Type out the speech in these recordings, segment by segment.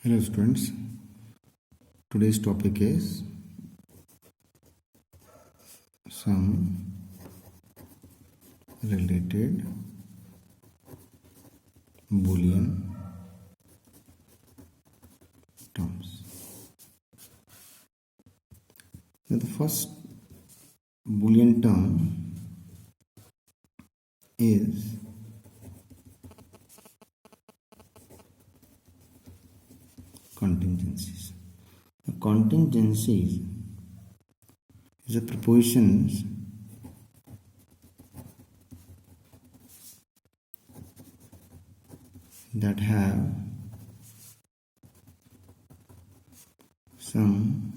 Hello students, today's topic is some related Boolean terms. Now the first Boolean term is contingencies. The contingencies is the propositions that have some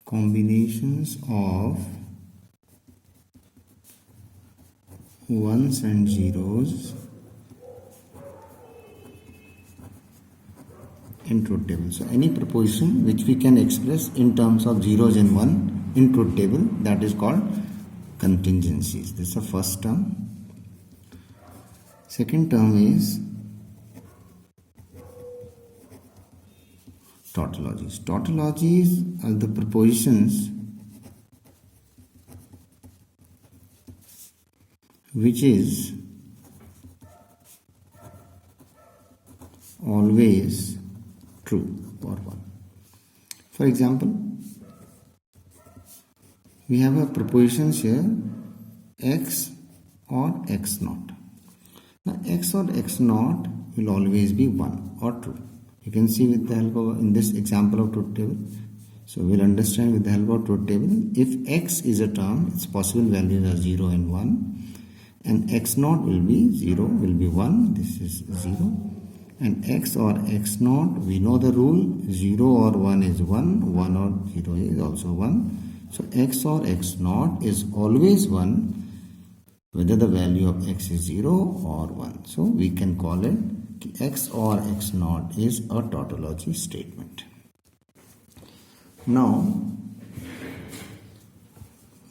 combinations of ones and zeros in truth table. So any proposition which we can express in terms of zeros and one in truth table, that is called contingencies. This is the first term. Second term is tautologies. Tautologies are the propositions which is always true or one. For example, we have a propositions here x or x naught. Now x or x naught will always be 1 or true. You can see with the help of in this example of truth table. So we'll understand with the help of truth table. If x is a term, its possible values are 0 and 1, and x naught will be 0, will be 1. This is 0. And x or x naught, we know the rule, 0 or 1 is 1, 1 or 0 is also 1. So x or x naught is always 1, whether the value of x is 0 or 1. So we can call it x or x naught is a tautology statement. Now,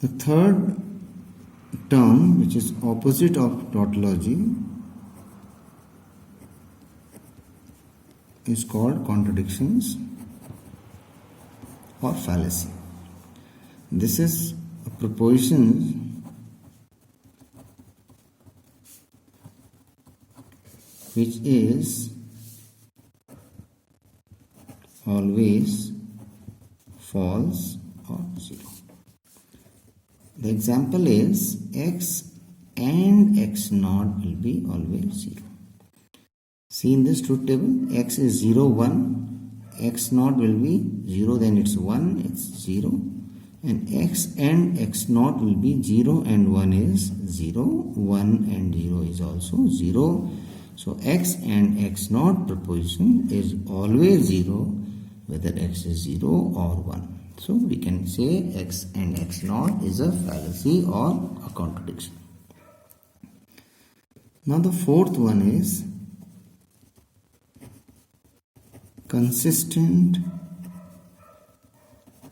the third term, which is opposite of tautology, is called contradictions or fallacy. This is a proposition which is always false or 0. The example is x and x naught will be always 0. See in this truth table, x is 0, 1, x naught will be 0, then it's 1, it's 0, and x and x naught will be 0 and 1 is 0, 1 and 0 is also 0. So x and x naught proposition is always 0, whether x is 0 or 1. So we can say x and x naught is a fallacy or a contradiction. Now the fourth one is consistent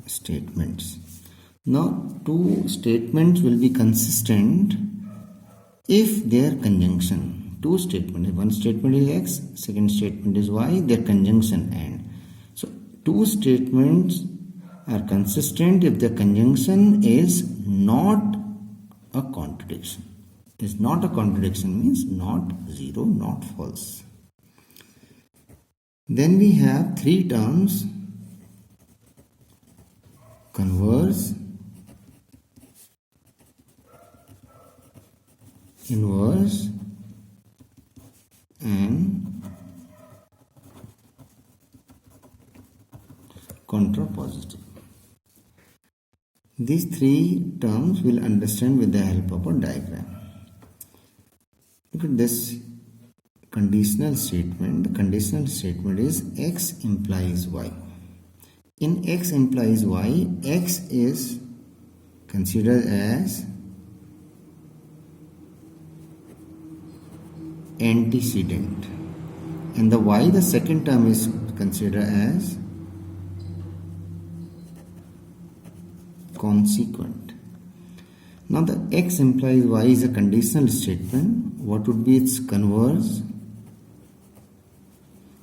statements. Now two statements will be consistent if their conjunction. Two statements, one statement is x, second statement is y, their conjunction and. So two statements are consistent if the conjunction is not a contradiction. Is not a contradiction means not 0, not false. Then we have three terms: converse, inverse, and contrapositive. These three terms we'll understand with the help of a diagram. Look at this conditional statement. The conditional statement is x implies y. In x implies y, x is considered as antecedent, and the y, the second term, is considered as consequent. Now the x implies y is a conditional statement. What would be its converse?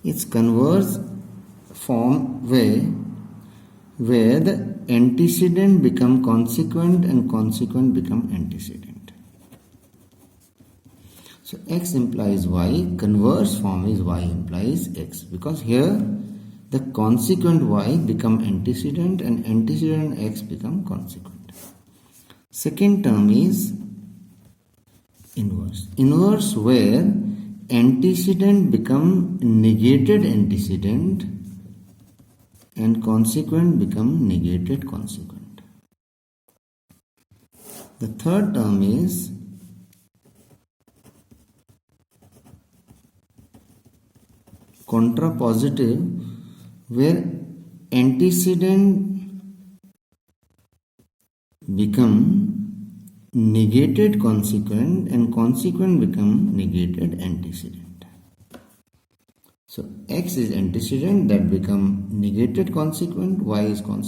It's converse form where the antecedent become consequent and consequent become antecedent. So x implies y, converse form is y implies x, because here the consequent y become antecedent and antecedent x become consequent. Second term is inverse. Inverse where antecedent become negated antecedent and consequent become negated consequent. The third term is contrapositive where antecedent become negated consequent and consequent become negated antecedent. So x is antecedent that become negated consequent, y is consequent.